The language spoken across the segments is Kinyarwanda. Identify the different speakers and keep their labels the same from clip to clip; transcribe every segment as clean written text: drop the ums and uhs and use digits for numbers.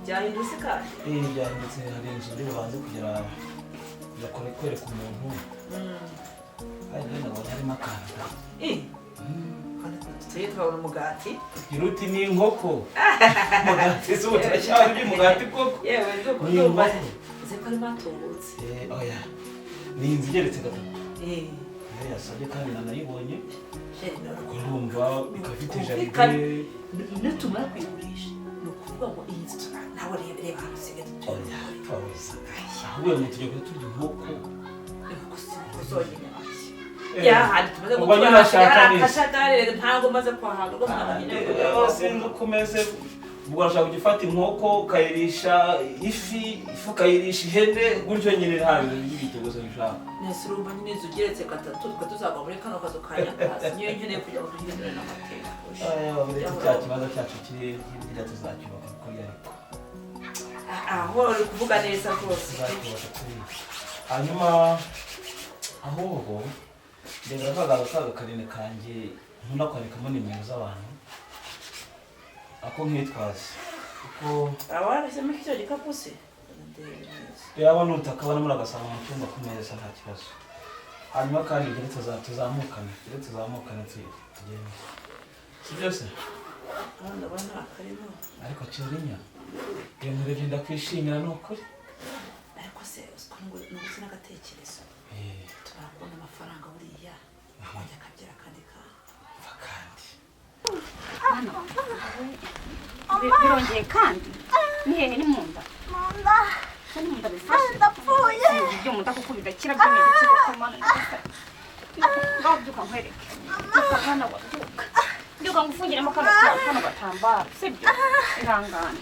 Speaker 1: byahindutse kandi
Speaker 2: byahindutse hari inzu ndi bubanze kugera kwereka umuntu hari nabonye harimo akantu
Speaker 1: tugiye turabona umugati
Speaker 2: iruti ni inkoko umugati si ubu turacyari umugati koko
Speaker 1: yewe ndumva ndumva uzi ko arimo atungutse
Speaker 2: oya ni inzu igeretse gatatu yasabye kandi nanayibonye urumva ikafite jaride
Speaker 1: nitumara kuyigurisha ni ukuvuga ngo iyi nzu nawe reba hano usigaye
Speaker 2: oya ahubwo mu tujya turya inkoko
Speaker 1: zonyine yahandi tumaze gutwara akashagari rero ntabwo maze kwahaga rwose nabonye
Speaker 2: sinzi uko umeze ubwo urashaka kujya ufata inkoko ukayirisha ifi ukayirisha ihene gutyo nyine nta bintu by'ibiti gusa bishaka
Speaker 1: nese urumva nyine inzu ugeretse gatatu twe tuzagwa muri kano kazu ka nyakatsi niyo nkeneye kugira ngo duhindure n'amateka
Speaker 2: cya kibazo cyacu kiri hirya tuzacyubaka kuri ariko
Speaker 1: aho uri kuvuga neza rwose
Speaker 2: hanyuma ahubwo ndenda kaga karine kanjye nkunda kwandikamo nimero z'abantu ako nkitwaza kuko
Speaker 1: abarisemo icyo gikapu se
Speaker 2: yaba nutakabona muri agasanga mu cyumba ku meza nta kibazo hanyuma kandi igihe tuzamukane tugende si byose
Speaker 1: ndabona akarimo
Speaker 2: ariko cyurinya iyo murebye ndakwishimira ni ukuri
Speaker 1: ariko se nugusa n'agatekerezo turakubona amafaranga buriya akongera akabyara akandi
Speaker 2: va kandi
Speaker 3: birongeye kandi ni hehe ni mu nda ni mu nda bifashe ndapfuye ibyo mu nda kuko bidakira by'imiti kuko mana ndabyuka nkwereke byuka mwana wabyuka byuka ngufungiremo kano gatambaro sibyo ihangane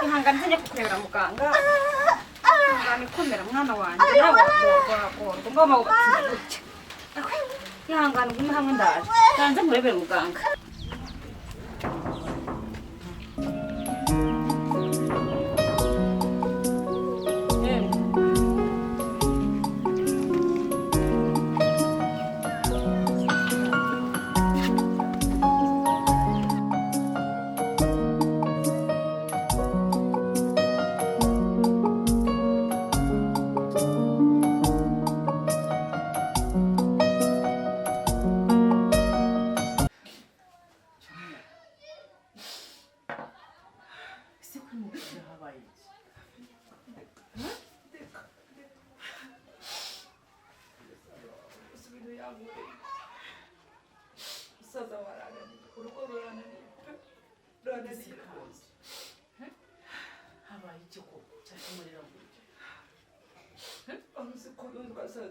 Speaker 3: ihangane njye kukurebera muganga ihangane ikomera mwana wanjye nawe wagorwa ngoma ugatsinda gutya ihangane ugume hamwe ndaje ndanze nkurebere muganga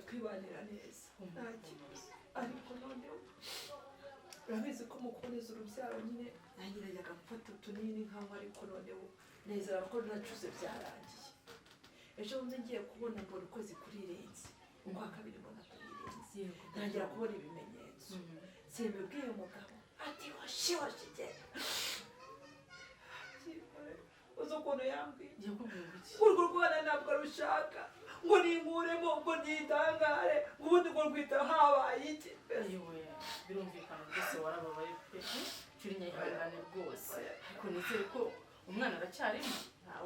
Speaker 1: twibanira neza nta kibazo ariko noneho urabizi ko mu kuboneza urubyaro nyine nageragezaga gufata utunini nkaho ariko noneho nezera ko nacuze byarangiye ejo bundi ngiye kubona mbona ukwezi kurirenze ukwa kabiri mbona kurirenze ntangira kubona ibimenyetso simbibwiye umugabo ati washi genda uzi ukuntu yambwiye urwo rwana ntabwo rushaka ngo ninkuremo ngo nitangare ubundi ngo rwita habaye iki
Speaker 4: birumvikana rwose warababaye pe cyurinya ihangane rwose ariko nizere ko umwana aracyarimo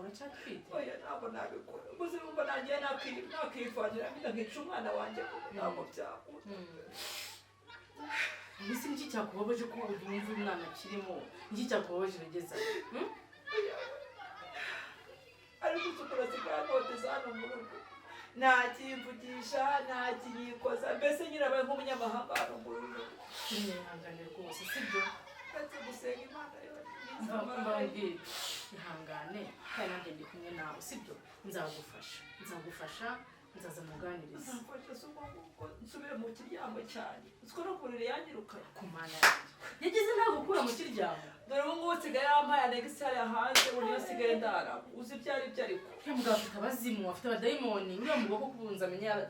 Speaker 4: uracyatwite
Speaker 1: oya ntabwo nabikora gusa urumva nangiye nakivanira nkica umwana wanjye kuko ntabwo byakunda
Speaker 4: mbese niki cyakubabaje ko wumva umwana akirimo niki cyakubabaje bigeza
Speaker 1: ariko usukura zigana note za hano mu rugo ntakimvugisha ntakiyikoza mbese nyirabaye nk'umunyamahanga hano mu rugo
Speaker 4: cyurinya ihangane rwose sibyo
Speaker 1: uretse gusenga imana
Speaker 4: mbambwira ihangane kandi nanjye ndi kumwe nawe sibyo nzagufasha nzaza muganiriza
Speaker 1: nsubire mu kiryamo cyane uziko no kurira yanyiruka
Speaker 4: ku mana yagize nta gukura mu kiryamo
Speaker 1: dore ubu ngubu usigaye yampaye anegisiari hanze ubu niyo sigaye ndara uzi ibyo ari byo ariko
Speaker 4: uriya mugabo afite abazimu afite abadayimoni uriya mugabo ko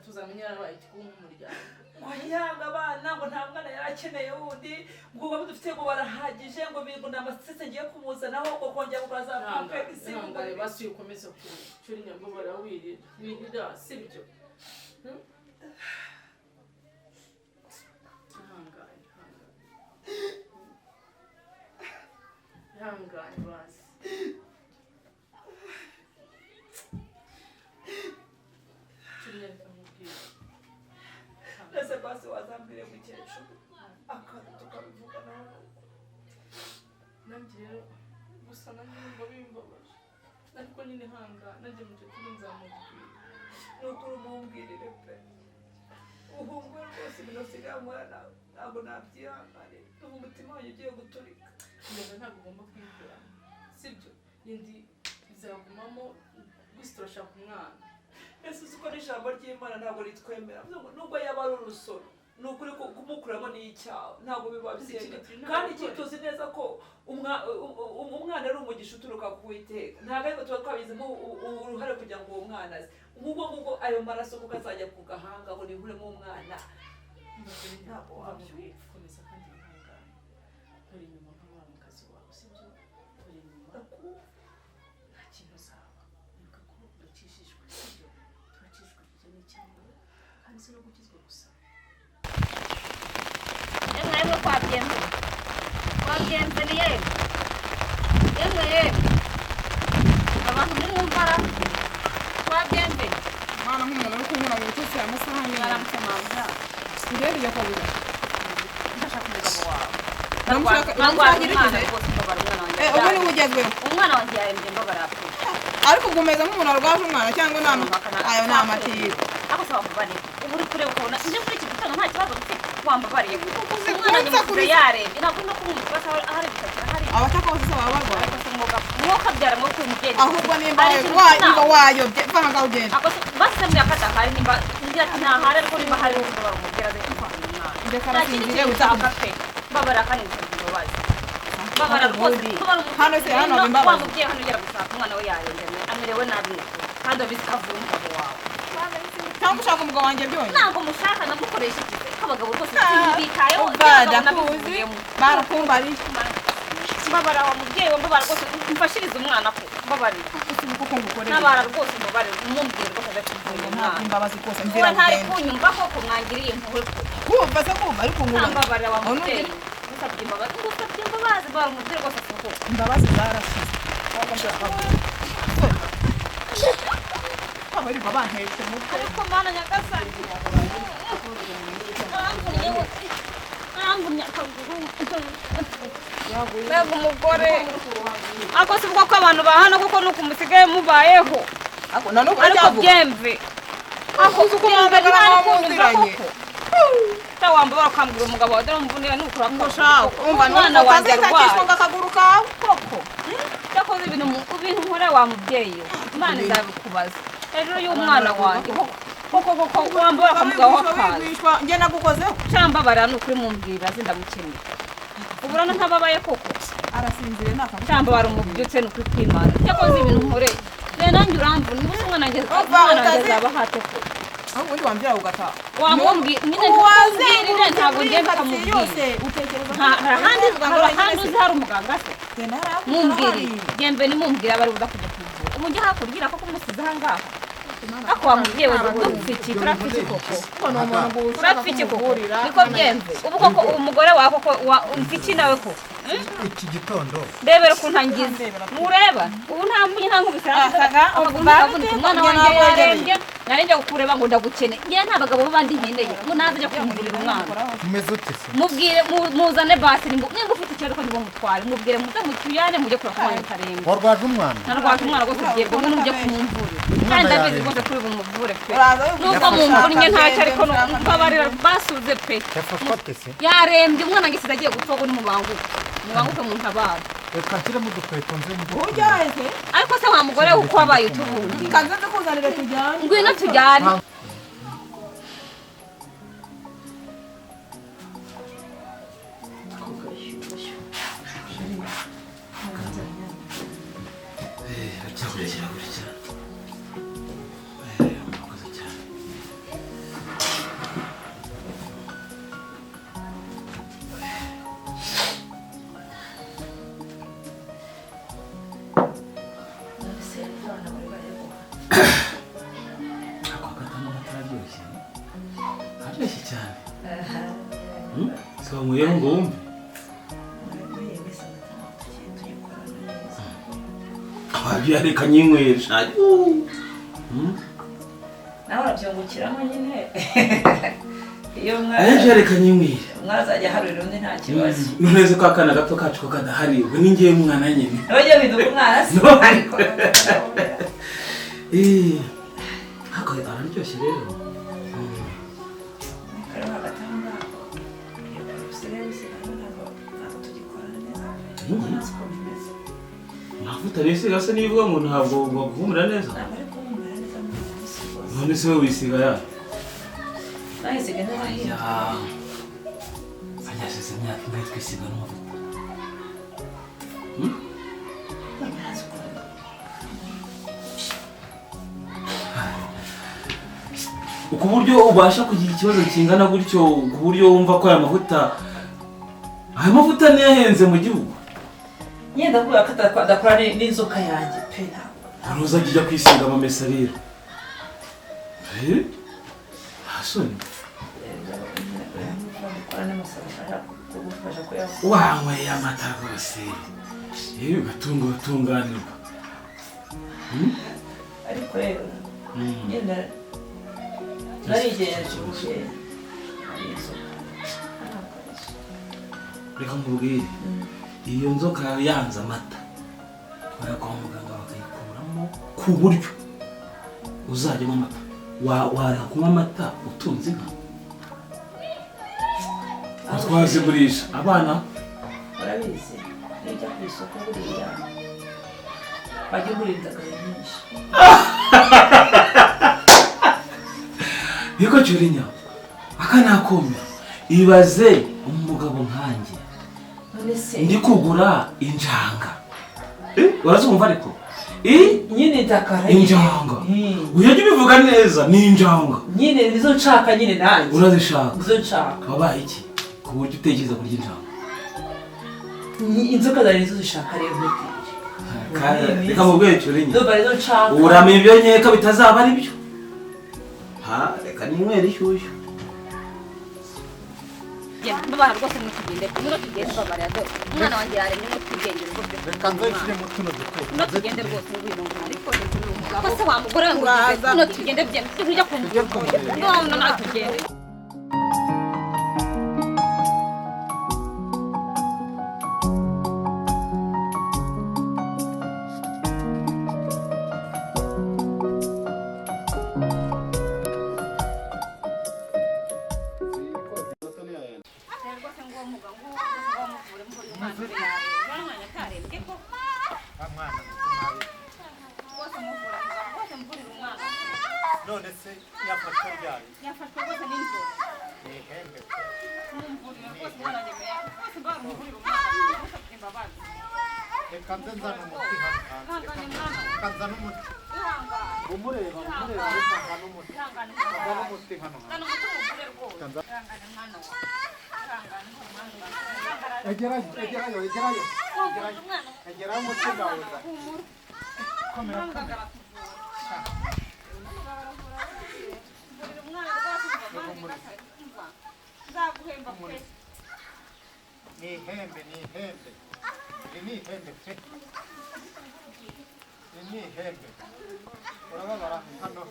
Speaker 4: tuzamenya yarabaye ikigo nk'umuryango
Speaker 1: ngo yanga abana ngo nta mwana yari akeneye wundi ngo ubu dufite ngo barahagije ngo bintu ni amasese ngiye kumuzanaho ngo kongera kukaza pampegisi
Speaker 4: ntangare basuye ukomeza kucura inyambo barawirira sibyo ihangane basi
Speaker 1: ese basi wazambwire mukecuru akantu tukabivuga nawe
Speaker 4: nanjye rero gusa nanjye numva bimbabaje ariko nyine ihangane nanjye mukecuru nzamubwira
Speaker 1: nukuri umumbwirire pe uhumwe rwose ibintu usigaye nkora ntabwo nabyihanganira ubu umutima wanjye ugiye guturika
Speaker 4: mbega ntabwo ugomba kwikuramo sibyo indi izagumamo gusa turashaka umwana
Speaker 1: ese uzi ko n'ijambo ry'imana ntabwo ritwemera nubwo yaba ari urusoro ni ukuri kumukuramo n'icyaha ntabwo biba byiza kandi tuzi neza ko umwana ari umugisha uturuka ku Uwiteka ntabwo ariko tuba twabizemo uruhare kugira ngo uwo mwana aze ngubwo ayo maraso kuko azajya ku gahanga ngo nihuremo umwana
Speaker 4: ntabwo wabyumva komeza kandi ihangane uri inyuma nk'abana mu kazi wawe sibyo uri inyuma nta kintu uzaba wibuka ko udakijijwe sibyo turakijijwe igihe cyane kandi si no gukizwa gusa
Speaker 3: yemwe kwabyemze ni yemwe abantu muri mwumvara kwabyemze
Speaker 5: mwana nk'umuntu uri kunyura mu bitutsi amasaha nyine
Speaker 3: mwaramutse mwabuja
Speaker 5: ngiye kujya kwa bujya
Speaker 3: ndashaka umugabo wawe
Speaker 5: ubu ni ugezweho
Speaker 3: umwana wanjye yarembye mbabara yapfuye
Speaker 5: ariko ugumeze nk'umuntu arwaje umwana cyangwa inama ayo ni amatiyo
Speaker 3: ako se wambabariye ubu uri kureba ukabona nje muri iki gitondo nta kibazo mfite wambabariye umwana nyamukuze yarembye ntabwo no kumva ahari bitakira hari
Speaker 5: abatakose se baba barwaye
Speaker 3: ariko se umugabo mwuka byara mwo kumugenda
Speaker 5: ahubwo nimba wayobye vanga ugenda
Speaker 3: ako se base myakata hari nimba ngira ati nta hari ariko nimba hari umuntu barumubwira ze kumva
Speaker 5: ndeka rasinzire
Speaker 3: utakafe babara kandi nzibyo bazi babara rwose
Speaker 5: hano se hano bimbabaza
Speaker 3: wamubwiye hano yara gushaka umwana we yarembye amerewe nabi kandi abisikavuye umugabo wawe
Speaker 5: cyangwa ushaka umugabo wanjye byonyine
Speaker 3: ntabwo mushaka namukoresha igihe k'abagabo rwose bitayeho
Speaker 5: barakumbariye
Speaker 3: mbabara wa mubyeyi wa mbabara rwose mfashirize umwana ko mbabarira nabara rwose mbabarira umumbwira rwose adakivuye umwana
Speaker 5: imbabazi rwose
Speaker 3: wowe
Speaker 5: mvira
Speaker 3: ntari kunyumva koko mwangiriye impuhwe
Speaker 5: kumva se kumva ariko ngubu
Speaker 3: mbabarira wa mubyeyi ngusabye imbabazi mbabara umubyeyi rwose kuko
Speaker 5: imbabazi zarashize abari babantetse mutwe
Speaker 3: ariko mana nyagasani arambunya akaguru mbega umugore ako si bwo ko abantu bahana kuko nuko musigaye mubayeho ariko byemve ako si uko mwambara ntari kunyumva koko utawambara ukambwira umugabo wawe dore mvunira nukura umwana wanjye arwaye
Speaker 5: akaguru kawe
Speaker 3: koko cyakoze ibintu nkore wa mubyeyi imana izabikubaza hejuru y'umwana wanjye koko wambara ukamugabo w'akazi
Speaker 5: njye nagukozeho
Speaker 3: cyangwa barana ukuri mumbwira zindamukeneye uburana ntababaye koko
Speaker 5: arasinzire nakamushaka
Speaker 3: cyangwa barumubyutse n'ukuri kw'Imana cyakoze ibintu nkoreye rero nanjye uramvuna niba umwana wanjye azaba hate ko
Speaker 5: ahubwo undi wambwira ugataha
Speaker 3: wamubwira nyine ntabwirire ntabwo ngiye mkamubwira ahandi uzi hari umuganga se mumbwire gembe nimumbwira abari buza kujya kuvura umujyi hakubwira ko kumusize aha ngaha ako wamubwiye we dupfiki turapfiki koko turapfiki koko niko byemve ubu koko umugore wawe koko mfiki nawe koko
Speaker 6: iki gitondo
Speaker 3: ndebera ukuntu angize mureba ubu nta nkubise umwana wanjye yarembye narenge kukureba ngo ndagukene ngiye nta bagabo b'abandi nkeneye ngo naze njya kumugurira umwana
Speaker 6: umeze ute se
Speaker 3: mubwire muzane basi nimba ufite ikibazo ko ntibamutware mubwire muze mutuyane mujye kureba ko umwana utarembye
Speaker 6: warwaje umwana
Speaker 3: narwaje umwana rwose ugiye kumwe n'umujye kumumvurira kandi ndabizi rwose kuri bumuvure pe nubwo mumvunnye ntacyo ariko mbabarira basuze pe
Speaker 6: yafashwe ate se
Speaker 3: yarembye umwana ngisize agiye gupfa ngo nimubanguke mu ntabara
Speaker 6: reka nshyiremo udukweto nze
Speaker 5: uryoheze
Speaker 3: ariko se wa mugore uko wabaye utubundi
Speaker 5: kanze nzikuzanire tujyane
Speaker 3: ngwino tujyane
Speaker 2: Somuye ngo wumve abyareka nyinywesha
Speaker 1: nawe urabyungukiramo nyine iyo
Speaker 2: yareka nyinywira
Speaker 1: mwazajya harurira undi nta kibazo
Speaker 2: noneze ko akana gato kacu ko kadahari we ni ngiye mwana nyine
Speaker 1: nojye biduka umwana se ariko
Speaker 2: ako araryoshye rero
Speaker 1: kare hagati aho ngaho iyo usigaye usigaye ntabwo tugikorana neza uko bimeze
Speaker 2: amavuta bisiga se nibivuga ngo ntabwo guhumura neza
Speaker 1: ntabwo ari guhumura neza mu munsi wose
Speaker 2: none se we wisiga ya
Speaker 1: nahisiga n'abahinga
Speaker 2: anyasize imyaka imwe twisiga n'amavuta ku buryo ubasha kugira ikibazo kingana gutyo ku buryo wumva ko aya mavuta niyo ahenze mu gihugu
Speaker 1: yenda kubera ko adakora n'inzoka yanjye pe ntabwo
Speaker 2: uzajya ujya kwisiga amamesa rero ntasoni wanyweye amata rwose ugatunganirwa
Speaker 1: ariko rero yenda narigenzuye ari inzoka
Speaker 2: reka nkubwire iyo nzoka yawe yanze amata twara kwa muganga bakayikuramo ku buryo uzajyamo amata wareka kunywa amata utunze inka twazigurisha abana
Speaker 1: urabizi iyo ujya ku isoko buriya wajya ugura indagara nyinshi
Speaker 2: niko cyurinya aka nakomera ibaze umugabo nkanjye ndi kugura injanga urazumva ariko
Speaker 1: nyine indagara
Speaker 2: injanga uyajya ubivuga neza ni injanga
Speaker 1: nyine nizo nshaka nyine nanjye
Speaker 2: urazishaka
Speaker 1: nizo nshaka
Speaker 2: wabaye iki ku buryo utekereza kurya injanga
Speaker 1: inzoka zari nizo zishaka rero
Speaker 2: reka mubwire cyurinya
Speaker 1: ndumva nizo nshaka
Speaker 2: uramenya ibyo nkeka bitazaba ari byo reka ninywere ishyushyu
Speaker 3: mbabara rwose mutugende babarira dore umwana wanjye yaremye mutugende rwose
Speaker 6: reka nze nshyiremo tuno dukweto
Speaker 3: tugende rwose ngwino ariko ko se wa mugore ngo tugende byenda tujya kumujya none nawe tugende
Speaker 6: none se yafashwe ryari
Speaker 3: yafashwe rwose n'inzoka
Speaker 6: ihembe reka nze nzana umuti hano hanze reka nzana umuti umureba reka nzana umuti hano hanze egerayo umuti ndawuza komera ni ihembe iri ni ihembe pe iri ni ihembe urababara hano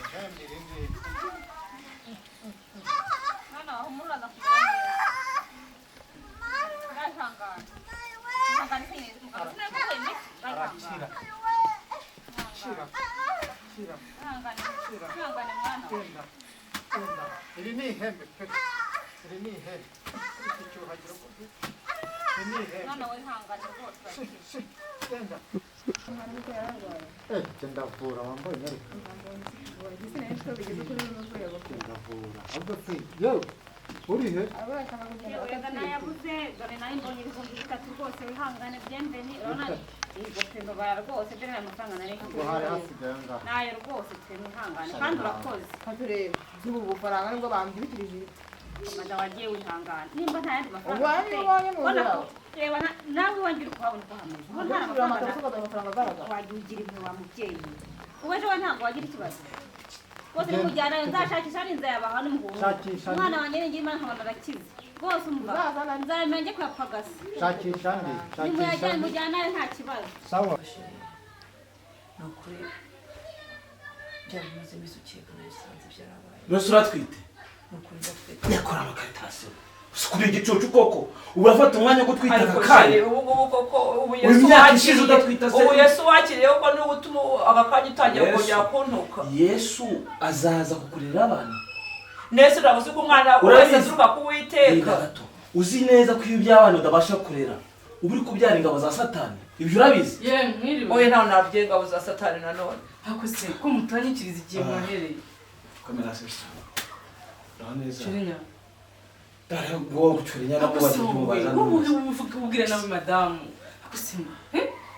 Speaker 6: ihembe iri ngiri arakira iri ni ihembe pe iri ni ihembe icyuhagiro ni ihembe
Speaker 3: mwana we ihangane rwose
Speaker 6: genda ndavura wambaye ariko ndavura ahubwo se yewe uri he
Speaker 3: Wega nayabuze dore nayo mbonye ibihumbi 3 rwose wihangane byembeni urabona ingofero bara rwose dore aya mafaranga nari
Speaker 6: ngo hari hasigaye ngaho
Speaker 3: nayo rwose twe wihangane kandi urakoze
Speaker 5: tureba by'ubu bufaranga nibwo bambibikirije
Speaker 3: mada wagiye wihangane nimba nta yandi mafaranga
Speaker 5: ubonye ubonye mu nzira
Speaker 3: reba nawe wongera ukabona uko hameze ubu nta
Speaker 5: ntashobora
Speaker 3: mafaranga
Speaker 5: amafaranga agaragara
Speaker 3: wagiye ugira imwe wa mubyeyi ubu ejo we ntabwo wagira ikibazo rwose nimujyana nzashakisha n'inzira yabaha n'umuhungu
Speaker 6: Shakisha ndi.
Speaker 3: umwana wanjye ningira imana nkabona arakize rwose umva nzabimenya njye kuyapagasa
Speaker 6: shakisha ndi shakisha
Speaker 3: nimuyajyane
Speaker 6: ndi
Speaker 3: mujyanayo nta kibazo
Speaker 6: sawa
Speaker 1: ni ukuri byari bimaze iminsi ukeka nabisanze byarabaye
Speaker 2: Rwose uratwite
Speaker 1: ni ukuri ndafite
Speaker 2: yakora amakaritasiyo kuri igicucu koko urafata umwanya wo gutwita
Speaker 1: ariko
Speaker 2: akakanya
Speaker 1: sheri ubu ngubu koko ubu
Speaker 2: Uyu
Speaker 1: Yesu
Speaker 2: myaka ishize
Speaker 1: wakiriye
Speaker 2: udatwita se.
Speaker 1: ubu Yesu wakiriyeho ko niba utuma agakanya utangira
Speaker 2: Yesu.
Speaker 1: kongera kuntuka
Speaker 2: Yesu azaza kukurera abana
Speaker 1: nese urabuze ko umwana
Speaker 2: Urabizi.
Speaker 1: wese aturuka ku
Speaker 2: Yiga
Speaker 1: Uwiteka
Speaker 2: gato uzi neza ko iyo iby'abana udabasha kurera uba uri kubyara ingabo za satani ibyo urabizi
Speaker 4: ye mwiriwe
Speaker 1: oye ntawe nabwiye ingabo za satani nanone
Speaker 4: ako se ko mutanyikiriza igihe mwahereye
Speaker 2: kamera sesa urabona neza
Speaker 4: Shirinya
Speaker 2: dare ngo gucurinya no
Speaker 4: ako
Speaker 2: kuba
Speaker 4: se wowe uvuga ubwira nawe madamu ako se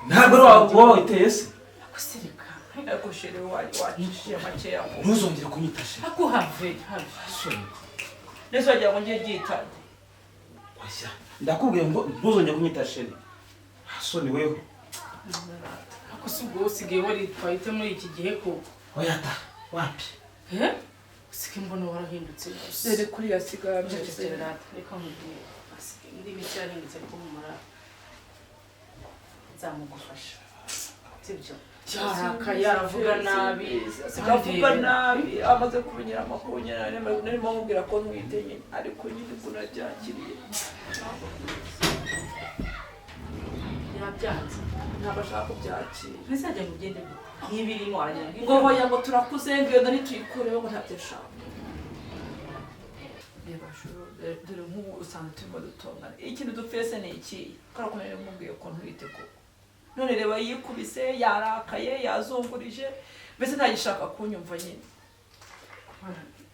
Speaker 2: ntabwo wowe witeye se
Speaker 4: ako se reka
Speaker 1: ariko sheri wacishije makeya ngo
Speaker 2: ntuzongere kunyita she
Speaker 4: ako have
Speaker 2: soni
Speaker 1: nese wagira ngo ngiye gitanye
Speaker 2: washya ndakubwiye ngo ntuzongere kunyita she soni wewe
Speaker 4: ako se ubwo usigaye waritwayite muri iki gihe koko
Speaker 2: oyata wapi
Speaker 4: usike mbona warahindutse gusa
Speaker 1: rere kuri yasigaye ameze
Speaker 4: Cecekera reka nkubwire asigaye indi miti yarahindutse ariko mumara nzamugufasha sibyo yarakaye aravuga nabi
Speaker 1: avuga nabi amaze kubinyira amakuru nyine narimo mubwira ko ntwite nyine ariko nyine ubwo nabyakiriye
Speaker 4: yabyanze
Speaker 1: ntabwo ashaka kubyakira
Speaker 4: ntizajya ngo ugende nk'ibirimo aranyanga
Speaker 1: ngo hoya ngo turakuze ngenda ntituyikureho ngo ntabyo ashaka reba shuro dore nk'ubu usanga turimo dutongana ikintu dupfese ni iki kubera ko nari mubwiye ko ntwite koko none reba yikubise yarakaye yazungurije mbese ntagishaka kunyumva nyine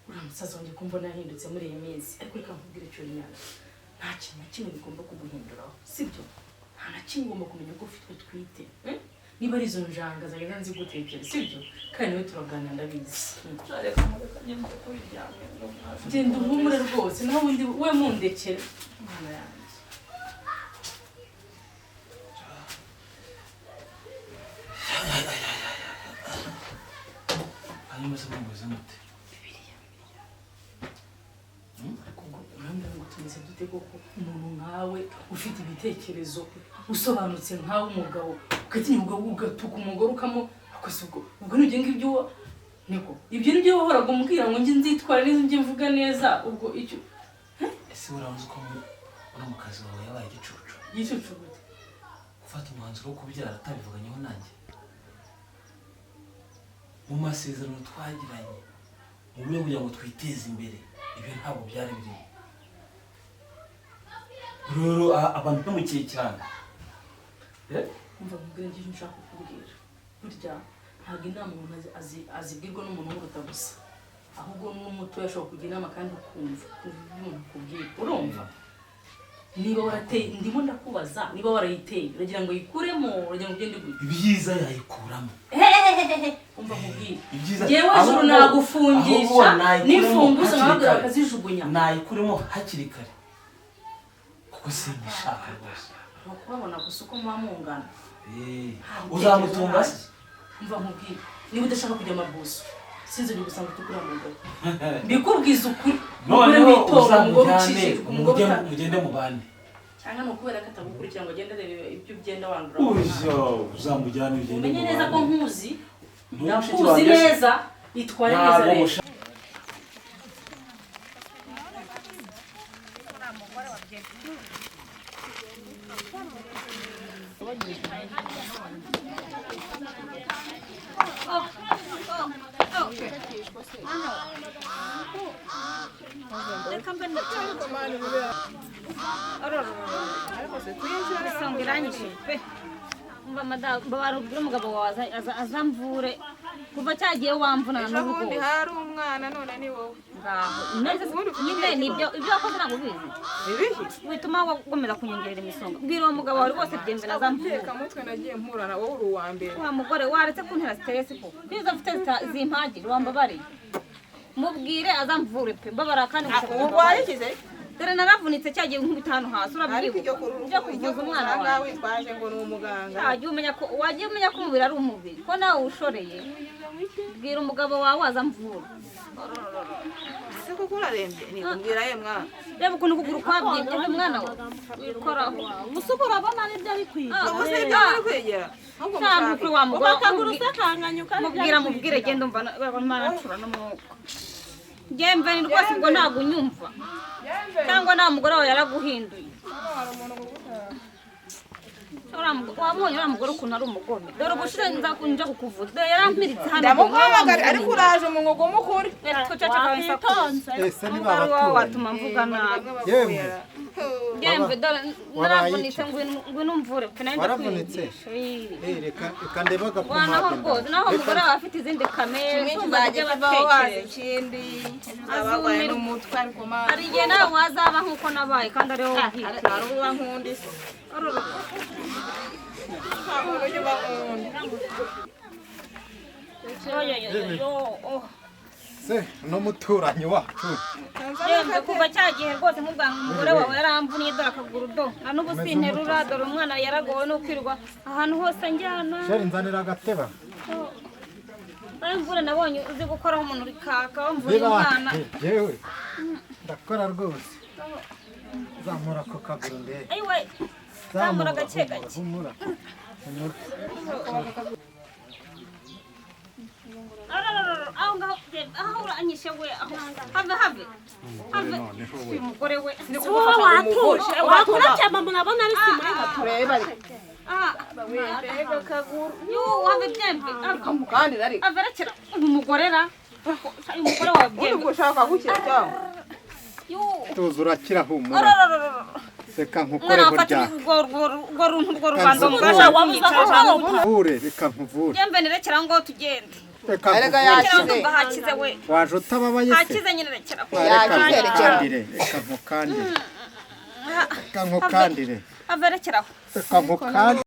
Speaker 4: uriya musaza wanjye ko mbona yahindutse muri iyi minsi ariko reka nkubwire cyo nyana nta kintu na kimwe bigomba kuguhinduraho sibyo nta na kimwe ugomba kumenya ko ufite utwite niba ari izo njanga zagenda nzigutekera sibyo kandi nawe turaganira ndabizi
Speaker 1: reka mureka nyine kubiryamye
Speaker 4: genda uhumure rwose naho ubundi we mundekere mwana yanjye
Speaker 2: hanyuma se mumeze mute
Speaker 4: ariko ngo urambwira ngo tumeze dute koko umuntu nkawe ufite ibitekerezo usobanutse nkawe umugabo ukatinya umugabo ugatuka umugore ukamo akoze ubwo nibyo ngibyo niko ibyo nibyo wahoraga umbwira ngo njye nzitwara neza njye mvuga neza ubwo icyo
Speaker 2: ese uramuzi ko uri mu kazi wawe yabaye igicucu
Speaker 4: gicucu gute
Speaker 2: gufata umwanzuro wo kubyara atabivuganyeho nanjye mu masezerano twagiranye mu buryo kugira ngo twiteze imbere ibyo ntabwo byari birimo rero abantu bamukiye cyane
Speaker 4: umva mubwira njye nshaka kukubwira burya ntabwo inama umuntu azibwirwa n'umuntu umuruta gusa ahubwo n'umutoya ashobora kugira inama kandi ukumva umuntu akubwira urumva niba warateye ndimo ndakubaza niba warayiteye uragira ngo yikuremo uragira ngo ugende gute
Speaker 2: ibyiza yayikuramo
Speaker 4: umva nkubwire
Speaker 2: ibyiza
Speaker 4: yewe juru nagufungisha n'imfunguzo nkababwira bakazijugunya
Speaker 2: nayikuremo hakiri kare kuko simbishaka rwose
Speaker 4: bakubabona gusa uko muba mungana
Speaker 2: uzamutunga se
Speaker 4: umva nkubwire niba udashaka kujya amabuso sinzi ni gusanga tukura mugabo mbikubwiza ukuri
Speaker 2: noneho uzamujyane mugende mu bandi
Speaker 4: cyangwa nukubera ko atagukurikira ngo agende arebe ibyo ugenda wandura
Speaker 2: uzamujyane ugende mu bandi
Speaker 4: umenye neza ko nkuzi nakuzi neza itware neza rero
Speaker 3: reka mbe isonga irangije pe umva madamu barubwira umugabo wawe azamvure kuva cyagiye wamvunana n'urugo
Speaker 5: ubundi hari umwana none ni wowe
Speaker 3: nyine nibyo ibyo wakoze ntabwo ubizi bituma wagomeza kunyongerera imisonga bwira uwo mugabo wawe rwose byembe nazamvure
Speaker 5: mutwe nagiye mpurana wowe uri uwa mbere
Speaker 3: wa mugore waretse kuntera stress ko kwizo mfite zimpagire wambabariye mubwire azamvure pe mbabara kandi
Speaker 5: urwaye
Speaker 3: dore naravunitse cyagiye nk'ubitanu hasi urabyibuka ujya kuvuza umwana wawe
Speaker 5: witwaje ngo ni umuganga
Speaker 3: wagiye umenya ko umubiri ari umubiri ko nawe ushoreye bwira umugabo wawe azamvura
Speaker 5: se kuko urarembye nikubwira ye mwana
Speaker 3: reba ukuntu ukuguru kwabyibye umwana we wikoraho
Speaker 7: musukura abana nibyo ari kwiga
Speaker 5: ubuse ibyo ari kwegera
Speaker 3: ntabwo kuri wa mugore
Speaker 7: ubakagura usakanganyuka
Speaker 3: mubwire genda umva maracura n'umwuka Gembe ni rwose ngo ntabwo unyumva cyangwa nta mugore wawe yaraguhinduye wabonye uriya mugore ukuntu ari umugome dore ubushize nzakunja kukuvuza dore yarampiritse hano
Speaker 5: ndamuhamagara ariko uraje mu mwuga umukuri
Speaker 6: ese ni babatura
Speaker 3: watuma mvuga nabi
Speaker 6: yemwe
Speaker 3: Gembe dore naravunitse ngwino umvure pe nari
Speaker 6: waravunitse reka ndeba
Speaker 3: wanaho rwose naho umugore wawe afite izindi kamere
Speaker 5: bazajya batekereza ikindi ababaye n'umutwe ariko mama
Speaker 3: hari igihe nawe wazaba nk'uko nabaye kandi ari wowe ubwite
Speaker 5: hari uwa nkundi se ntabwo ujya ubakunda
Speaker 6: se n'umuturanyi wacu
Speaker 3: Gembe kuva cyagihe rwose nk'ubwanga umugore wawe yaramvuniye dore akaguru do na n'ubu sinterura dore umwana yaragowe no kwirwa ahantu hose njyana
Speaker 6: sheri nzanira agateba
Speaker 3: mvure nabonye uzi gukoraho umuntu uri kaka wamvura umwana
Speaker 6: yewe ndakora rwose zamura ako kaguru ndebe
Speaker 3: ayiwe zamura gake gake
Speaker 6: humura
Speaker 3: aho ngaho aho uranyishe we have uyu mugore we
Speaker 7: wakura cyamba munabona ari simu
Speaker 5: tureba
Speaker 3: mbega kaguru have byembe
Speaker 5: kandi ari
Speaker 3: averekera uyu mugore ra uyu mugore wawe byembe
Speaker 5: ushaka gukira cyangwa
Speaker 6: tuzi urakira humura reka nkukoreho rya
Speaker 3: urwo runtu rwo rubanda umugore
Speaker 6: nkuvure reka nkuvure
Speaker 3: byembe nirekera ngo tugende
Speaker 6: reka
Speaker 5: yakize
Speaker 3: hakize we
Speaker 6: waje utababaye se
Speaker 3: hakize nyine rekera ko
Speaker 6: reka nkukandire
Speaker 3: averekeraho
Speaker 6: reka nkukandire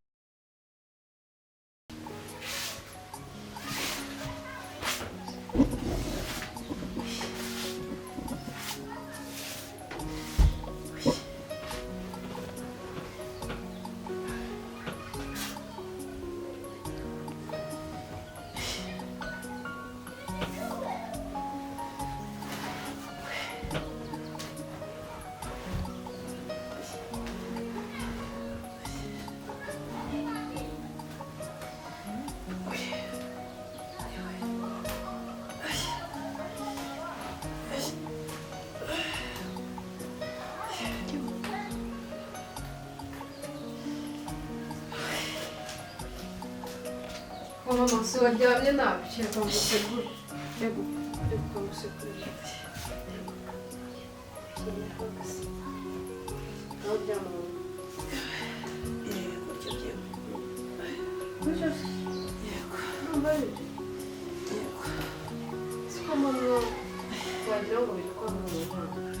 Speaker 1: Mama se waryamye nabi reka ngusegure reka ngusegure siko mama wagira ngo biri kwa mama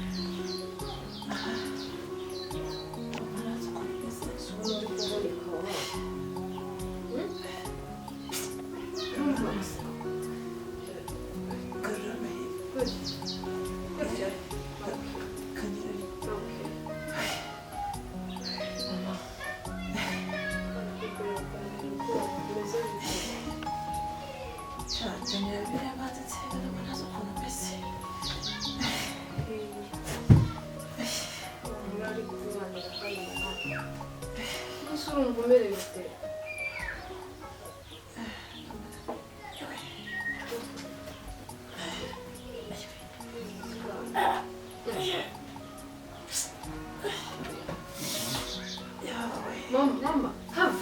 Speaker 1: Mama, have.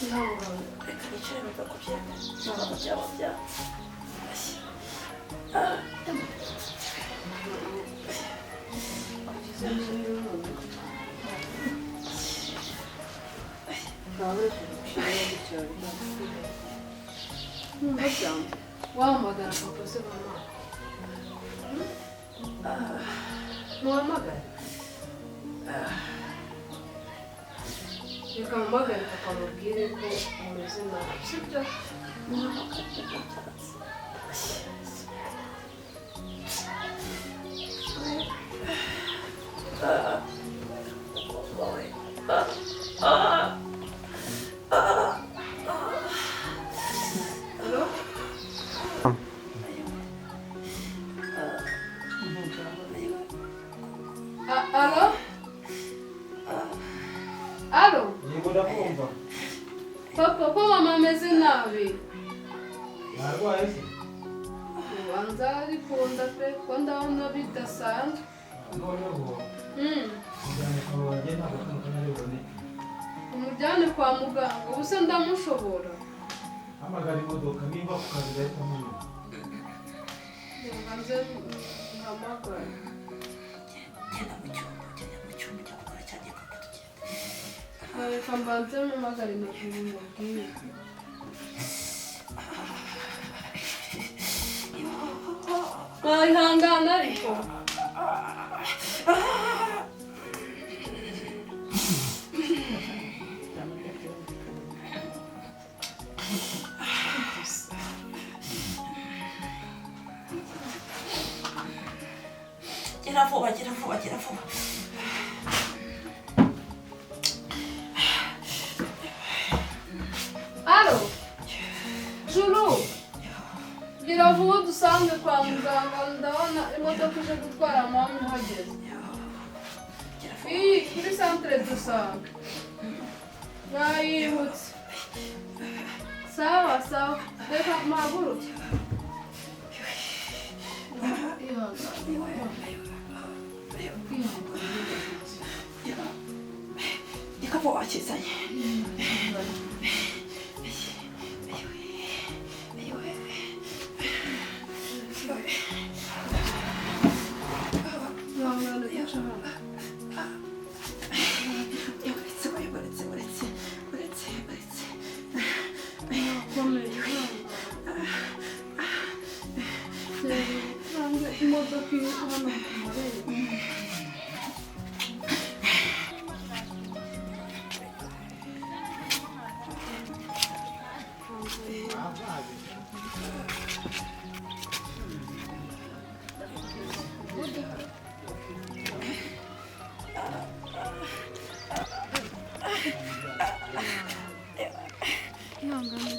Speaker 1: No, Wicaye bakakubyemera ntabwo byaba byaba
Speaker 8: wahamagara papa se mama muhamagare reka muhamagare papa mubwire ko umeze nabi sibyo Alo? Alo?
Speaker 6: Yego ndakumva.
Speaker 8: Papa ko mama ameze nabi
Speaker 6: Narwaye se?
Speaker 8: ubanza arikunda pe ko ndabona bidasanzwe
Speaker 6: Noneho njyane kwa wanjye ntabwo kano ari buboneke.
Speaker 8: umujyane kwa muganga ubu se ndamushobora
Speaker 6: Hamagara imodoka nimba ku kazi gahita munyura.
Speaker 8: reka nze nkamagare
Speaker 1: genda mu cyumba cyo gukora cya gikorwa tugenda
Speaker 8: reka mbanze mpamagare mubwire wihangana ariko
Speaker 1: gira vuba gira vuba gira vuba
Speaker 8: Alo? Juru? Gira vuba dusange kwa muganga ndabona imodoka ije gutwara mama ihageze. Iyi kuri centre dusange. Mwayihutse. Sawa sawa. Reka mpaguruke.
Speaker 1: reka vuba wakizanye
Speaker 8: imodoka iri hano ku marembo. ihangane